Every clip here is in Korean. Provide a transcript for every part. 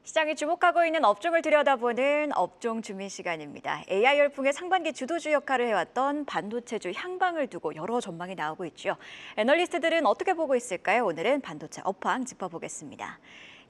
시장이 주목하고 있는 업종을 들여다보는 업종 주민 시간입니다. AI 열풍의 상반기 주도주 역할을 해왔던 반도체주 향방을 두고 여러 전망이 나오고 있죠. 애널리스트들은 어떻게 보고 있을까요? 오늘은 반도체 업황 짚어보겠습니다.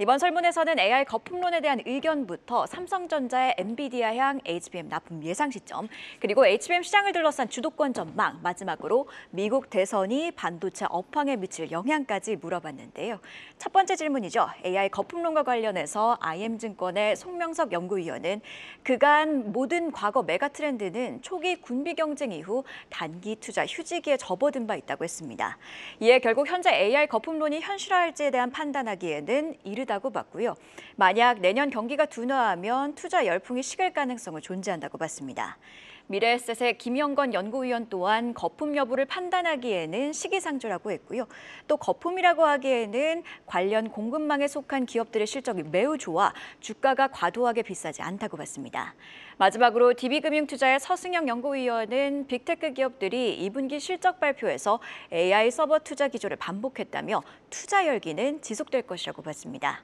이번 설문에서는 AI 거품론에 대한 의견부터 삼성전자의 엔비디아 향 HBM 납품 예상 시점, 그리고 HBM 시장을 둘러싼 주도권 전망, 마지막으로 미국 대선이 반도체 업황에 미칠 영향까지 물어봤는데요. 첫 번째 질문이죠. AI 거품론과 관련해서 IM증권의 송명섭 연구위원은 그간 모든 과거 메가 트렌드는 초기 군비 경쟁 이후 단기 투자 휴지기에 접어든 바 있다고 했습니다. 이에 결국 현재 AI 거품론이 현실화할지에 대한 판단하기에는 이르다고 봤고요. 만약 내년 경기가 둔화하면 투자 열풍이 식을 가능성은 존재한다고 봤습니다. 미래에셋의 김영건 연구위원 또한 거품 여부를 판단하기에는 시기상조라고 했고요. 또 거품이라고 하기에는 관련 공급망에 속한 기업들의 실적이 매우 좋아 주가가 과도하게 비싸지 않다고 봤습니다. 마지막으로 DB금융투자의 서승영 연구위원은 빅테크 기업들이 2분기 실적 발표에서 AI 서버 투자 기조를 반복했다며 투자 열기는 지속될 것이라고 봤습니다.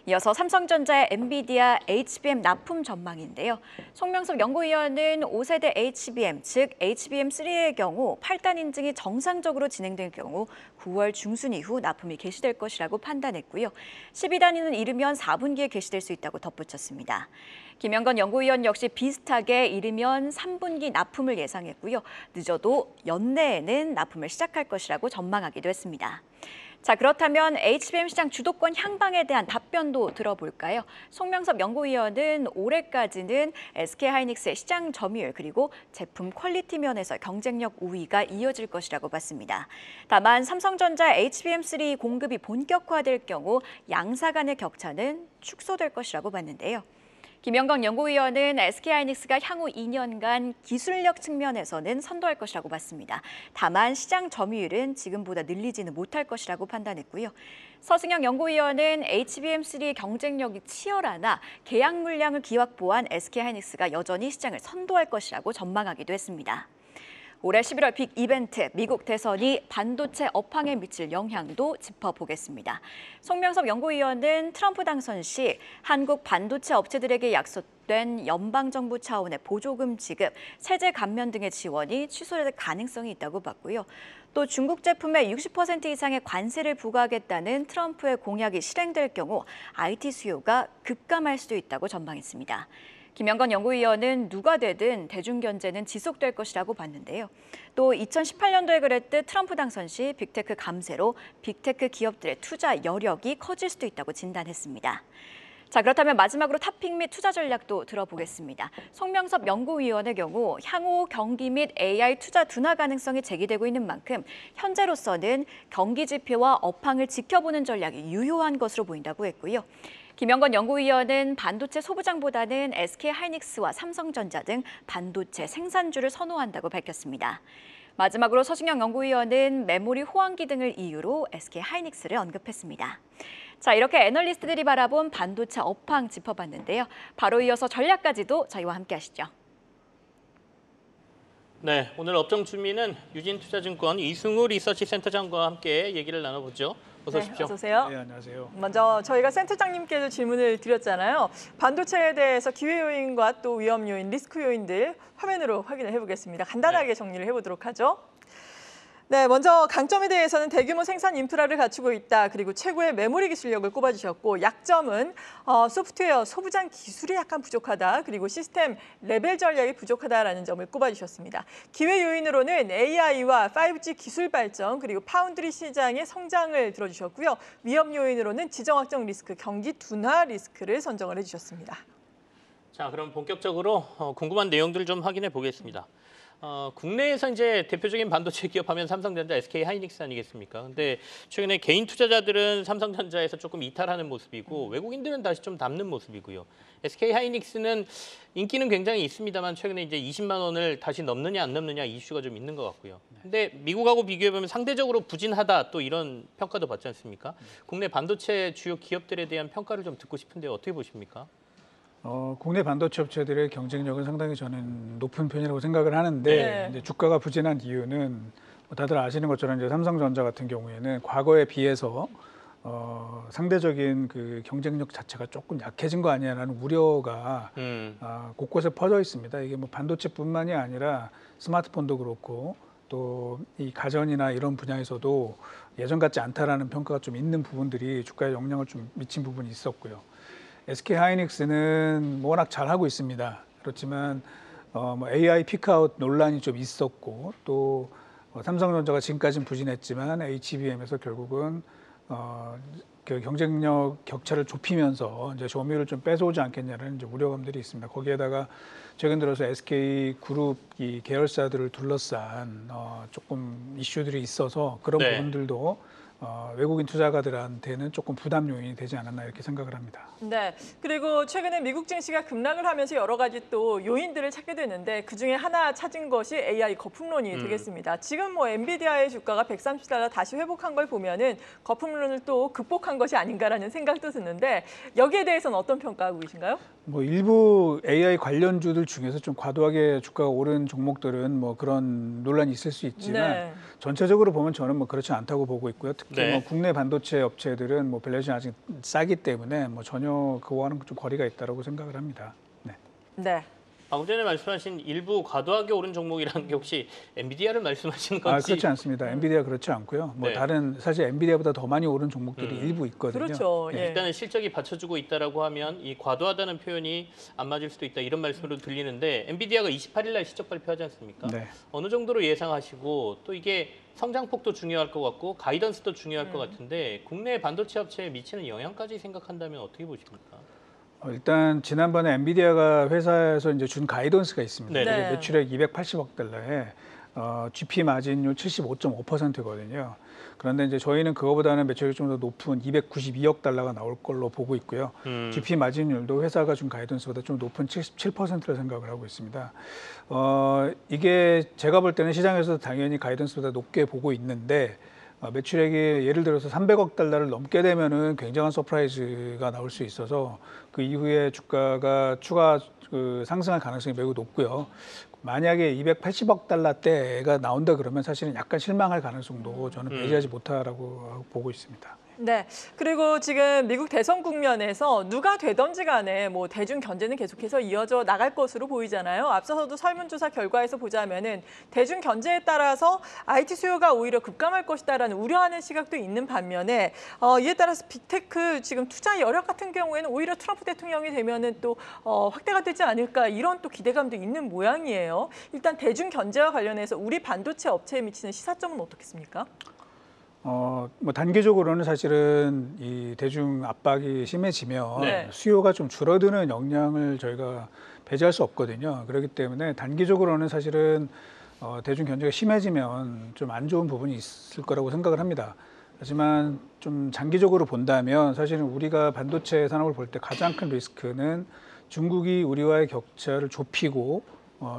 이어서 삼성전자의 엔비디아 HBM 납품 전망인데요. 송명섭 연구위원은 5세대 HBM, 즉 HBM3의 경우 8단 인증이 정상적으로 진행될 경우 9월 중순 이후 납품이 개시될 것이라고 판단했고요. 12단위는 이르면 4분기에 개시될 수 있다고 덧붙였습니다. 김영건 연구위원 역시 비슷하게 이르면 3분기 납품을 예상했고요. 늦어도 연내에는 납품을 시작할 것이라고 전망하기도 했습니다. 자, 그렇다면 HBM 시장 주도권 향방에 대한 답변도 들어볼까요? 송명섭 연구위원은 올해까지는 SK하이닉스의 시장 점유율 그리고 제품 퀄리티 면에서 경쟁력 우위가 이어질 것이라고 봤습니다. 다만 삼성전자 HBM3 공급이 본격화될 경우 양사 간의 격차는 축소될 것이라고 봤는데요. 김영건 연구위원은 SK하이닉스가 향후 2년간 기술력 측면에서는 선도할 것이라고 봤습니다. 다만 시장 점유율은 지금보다 늘리지는 못할 것이라고 판단했고요. 서승영 연구위원은 HBM3 경쟁력이 치열하나 계약 물량을 기확보한 SK하이닉스가 여전히 시장을 선도할 것이라고 전망하기도 했습니다. 올해 11월 빅 이벤트, 미국 대선이 반도체 업황에 미칠 영향도 짚어보겠습니다. 송명섭 연구위원은 트럼프 당선 시 한국 반도체 업체들에게 약속된 연방정부 차원의 보조금 지급, 세제 감면 등의 지원이 취소될 가능성이 있다고 봤고요. 또 중국 제품에 60% 이상의 관세를 부과하겠다는 트럼프의 공약이 실행될 경우 IT 수요가 급감할 수도 있다고 전망했습니다. 김영건 연구위원은 누가 되든 대중경제는 지속될 것이라고 봤는데요. 또 2018년도에 그랬듯 트럼프 당선 시 빅테크 감세로 빅테크 기업들의 투자 여력이 커질 수도 있다고 진단했습니다. 자, 그렇다면 마지막으로 탑픽 및 투자 전략도 들어보겠습니다. 송명섭 연구위원의 경우 향후 경기 및 AI 투자 둔화 가능성이 제기되고 있는 만큼 현재로서는 경기 지표와 업황을 지켜보는 전략이 유효한 것으로 보인다고 했고요. 김영건 연구위원은 반도체 소부장보다는 SK하이닉스와 삼성전자 등 반도체 생산주를 선호한다고 밝혔습니다. 마지막으로 서승영 연구위원은 메모리 호황기 등을 이유로 SK하이닉스를 언급했습니다. 자, 이렇게 애널리스트들이 바라본 반도체 업황 짚어봤는데요. 바로 이어서 전략까지도 저희와 함께 하시죠. 네, 오늘 업종 주민은 유진투자증권 이승우 리서치센터장과 함께 얘기를 나눠보죠. 어서 오십시오. 네, 어서 오세요. 네, 안녕하세요. 먼저 저희가 센터장님께도 질문을 드렸잖아요. 반도체에 대해서 기회 요인과 또 위험 요인, 리스크 요인들 화면으로 확인을 해보겠습니다. 간단하게 정리를 해보도록 하죠. 네, 먼저 강점에 대해서는 대규모 생산 인프라를 갖추고 있다. 그리고 최고의 메모리 기술력을 꼽아주셨고 약점은 소프트웨어 소부장 기술이 약간 부족하다. 그리고 시스템 레벨 전략이 부족하다라는 점을 꼽아주셨습니다. 기회 요인으로는 AI와 5G 기술 발전 그리고 파운드리 시장의 성장을 들어주셨고요. 위험 요인으로는 지정 확정 리스크, 경기 둔화 리스크를 선정을 해주셨습니다. 자, 그럼 본격적으로 궁금한 내용들을 좀 확인해 보겠습니다. 국내에서 이제 대표적인 반도체 기업하면 삼성전자, SK하이닉스 아니겠습니까? 근데 최근에 개인 투자자들은 삼성전자에서 조금 이탈하는 모습이고 외국인들은 다시 좀 담는 모습이고요. SK하이닉스는 인기는 굉장히 있습니다만 최근에 이제 20만 원을 다시 넘느냐 안 넘느냐 이슈가 좀 있는 것 같고요. 근데 미국하고 비교해 보면 상대적으로 부진하다 또 이런 평가도 받지 않습니까? 국내 반도체 주요 기업들에 대한 평가를 좀 듣고 싶은데 어떻게 보십니까? 국내 반도체 업체들의 경쟁력은 상당히 저는 높은 편이라고 생각을 하는데 네. 이제 주가가 부진한 이유는 다들 아시는 것처럼 이제 삼성전자 같은 경우에는 과거에 비해서 상대적인 그 경쟁력 자체가 조금 약해진 거 아니냐라는 우려가 곳곳에 퍼져 있습니다. 이게 뭐 반도체뿐만이 아니라 스마트폰도 그렇고 또 이 가전이나 이런 분야에서도 예전 같지 않다라는 평가가 좀 있는 부분들이 주가에 영향을 좀 미친 부분이 있었고요. SK 하이닉스는 뭐 워낙 잘 하고 있습니다. 그렇지만 뭐 AI 피크아웃 논란이 좀 있었고 또 삼성전자가 지금까지는 부진했지만 HBM에서 결국은 그 경쟁력 격차를 좁히면서 이제 점유율을 좀 뺏어오지 않겠냐는 이제 우려감들이 있습니다. 거기에다가 최근 들어서 SK 그룹 이 계열사들을 둘러싼 조금 이슈들이 있어서 그런 네. 부분들도 외국인 투자가들한테는 조금 부담 요인이 되지 않았나 이렇게 생각을 합니다. 네. 그리고 최근에 미국 증시가 급락을 하면서 여러 가지 또 요인들을 찾게 되는데 그중에 하나 찾은 것이 AI 거품론이 되겠습니다. 지금 뭐 엔비디아의 주가가 $130 다시 회복한 걸 보면은 거품론을 또 극복한 것이 아닌가라는 생각도 드는데 여기에 대해서는 어떤 평가하고 계신가요? 뭐 일부 AI 관련주들 중에서 좀 과도하게 주가가 오른 종목들은 뭐 그런 논란이 있을 수 있지만 네. 전체적으로 보면 저는 뭐 그렇지 않다고 보고 있고요. 특히 네. 뭐 국내 반도체 업체들은 뭐 밸류에이션이 아직 싸기 때문에 뭐 전혀 그거와는 좀 거리가 있다라고 생각을 합니다. 네. 네. 방금 전에 말씀하신 일부 과도하게 오른 종목이라는 게 혹시 엔비디아를 말씀하시는 건지? 그렇지 않습니다. 엔비디아 그렇지 않고요. 뭐 네. 다른 사실 엔비디아보다 더 많이 오른 종목들이 일부 있거든요. 그렇죠. 네. 예. 일단은 실적이 받쳐주고 있다라고 하면 이 과도하다는 표현이 안 맞을 수도 있다 이런 말씀으로 들리는데 엔비디아가 28일 날 실적 발표하지 않습니까? 네. 어느 정도로 예상하시고 또 이게 성장폭도 중요할 것 같고 가이던스도 중요할 것 같은데 국내 반도체 업체에 미치는 영향까지 생각한다면 어떻게 보십니까? 일단 지난번에 엔비디아가 회사에서 이제 준 가이던스가 있습니다. 네. 이게 매출액 280억 달러에 GP 마진율 75.5%거든요. 그런데 이제 저희는 그거보다는 매출액이 좀 더 높은 292억 달러가 나올 걸로 보고 있고요. GP 마진율도 회사가 준 가이던스보다 좀 높은 77%로 생각을 하고 있습니다. 이게 제가 볼 때는 시장에서 당연히 가이던스보다 높게 보고 있는데 매출액이 예를 들어서 300억 달러를 넘게 되면은 굉장한 서프라이즈가 나올 수 있어서 그 이후에 주가가 추가 상승할 가능성이 매우 높고요. 만약에 280억 달러대가 나온다 그러면 사실은 약간 실망할 가능성도 저는 배제하지 못하라고 보고 있습니다. 네. 그리고 지금 미국 대선 국면에서 누가 되든지 간에 뭐 대중 견제는 계속해서 이어져 나갈 것으로 보이잖아요. 앞서서도 설문조사 결과에서 보자면은 대중 견제에 따라서 IT 수요가 오히려 급감할 것이다라는 우려하는 시각도 있는 반면에 이에 따라서 빅테크 지금 투자 여력 같은 경우에는 오히려 트럼프 대통령이 되면은 또 확대가 되지 않을까 이런 또 기대감도 있는 모양이에요. 일단 대중 견제와 관련해서 우리 반도체 업체에 미치는 시사점은 어떻겠습니까? 뭐 단기적으로는 사실은 이 대중 압박이 심해지면 네. 수요가 좀 줄어드는 영향을 저희가 배제할 수 없거든요. 그렇기 때문에 단기적으로는 사실은 대중 견제가 심해지면 좀 안 좋은 부분이 있을 거라고 생각을 합니다. 하지만 좀 장기적으로 본다면 사실은 우리가 반도체 산업을 볼 때 가장 큰 리스크는 중국이 우리와의 격차를 좁히고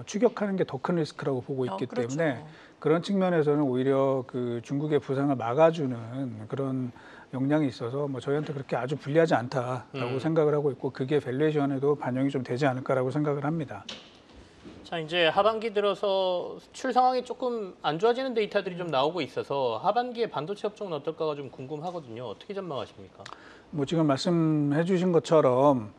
추격하는 게 더 큰 리스크라고 보고 있기 그렇죠. 때문에 그런 측면에서는 오히려 그 중국의 부상을 막아주는 그런 역량이 있어서 뭐 저희한테 그렇게 아주 불리하지 않다라고 생각을 하고 있고 그게 밸류에이션에도 반영이 좀 되지 않을까라고 생각을 합니다. 자, 이제 하반기 들어서 수출 상황이 조금 안 좋아지는 데이터들이 좀 나오고 있어서 하반기에 반도체 업종은 어떨까가 좀 궁금하거든요. 어떻게 전망하십니까? 뭐 지금 말씀해주신 것처럼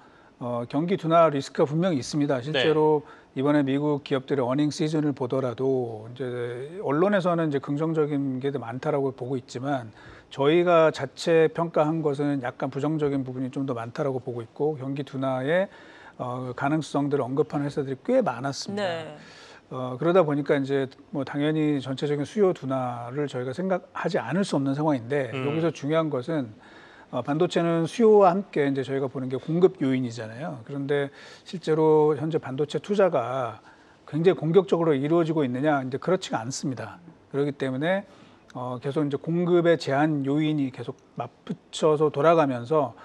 경기 둔화 리스크가 분명히 있습니다. 실제로 이번에 미국 기업들의 어닝 시즌을 보더라도 이제 언론에서는 이제 긍정적인 게 많다라고 보고 있지만 저희가 자체 평가한 것은 약간 부정적인 부분이 좀 더 많다라고 보고 있고 경기 둔화의 가능성들을 언급하는 회사들이 꽤 많았습니다. 네. 그러다 보니까 이제 뭐 당연히 전체적인 수요 둔화를 저희가 생각하지 않을 수 없는 상황인데 여기서 중요한 것은 반도체는 수요와 함께 이제 저희가 보는 게 공급 요인이잖아요. 그런데 실제로 현재 반도체 투자가 굉장히 공격적으로 이루어지고 있느냐 이제 그렇지가 않습니다. 그렇기 때문에 계속 이제 공급의 제한 요인이 계속 맞붙여서 돌아가면서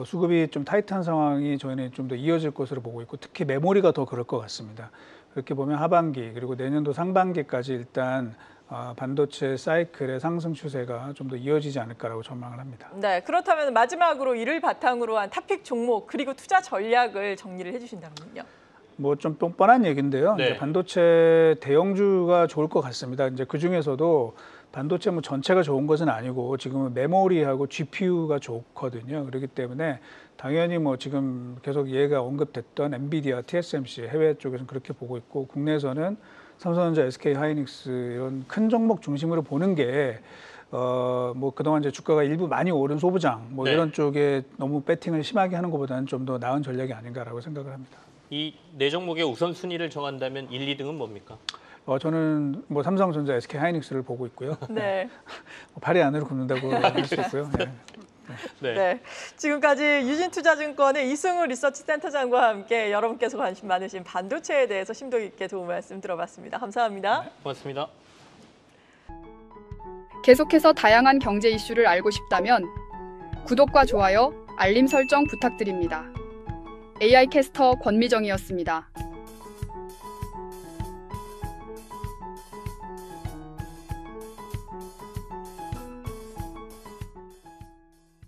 수급이 좀 타이트한 상황이 저희는 좀 더 이어질 것으로 보고 있고 특히 메모리가 더 그럴 것 같습니다. 그렇게 보면 하반기 그리고 내년도 상반기까지 일단 반도체 사이클의 상승 추세가 좀 더 이어지지 않을까라고 전망을 합니다. 네, 그렇다면 마지막으로 이를 바탕으로 한 탑픽 종목 그리고 투자 전략을 정리를 해주신다면요. 뭐 좀 뻔뻔한 얘기인데요. 네. 이제 반도체 대형주가 좋을 것 같습니다. 이제 그 중에서도 반도체 뭐 전체가 좋은 것은 아니고 지금은 메모리하고 GPU가 좋거든요. 그렇기 때문에 당연히 뭐 지금 계속 얘가 언급됐던 엔비디아, TSMC 해외 쪽에서는 그렇게 보고 있고 국내에서는 삼성전자, SK하이닉스 이런 큰 종목 중심으로 보는 게 뭐 그동안 이제 주가가 일부 많이 오른 소부장 뭐 네. 이런 쪽에 너무 배팅을 심하게 하는 것보다는 좀 더 나은 전략이 아닌가라고 생각을 합니다. 이 네 종목의 우선순위를 정한다면 1, 2등은 뭡니까? 저는 뭐 삼성전자, SK하이닉스를 보고 있고요. 네. 팔이 안으로 굽는다고 할 수 있고요. 네. 네. 네. 지금까지 유진투자증권의 이승우 리서치센터장과 함께 여러분께서 관심 많으신 반도체에 대해서 심도 있게 도움 말씀 들어봤습니다. 감사합니다. 고맙습니다. 계속해서 다양한 경제 이슈를 알고 싶다면 구독과 좋아요, 알림 설정 부탁드립니다. AI 캐스터 권미정이었습니다.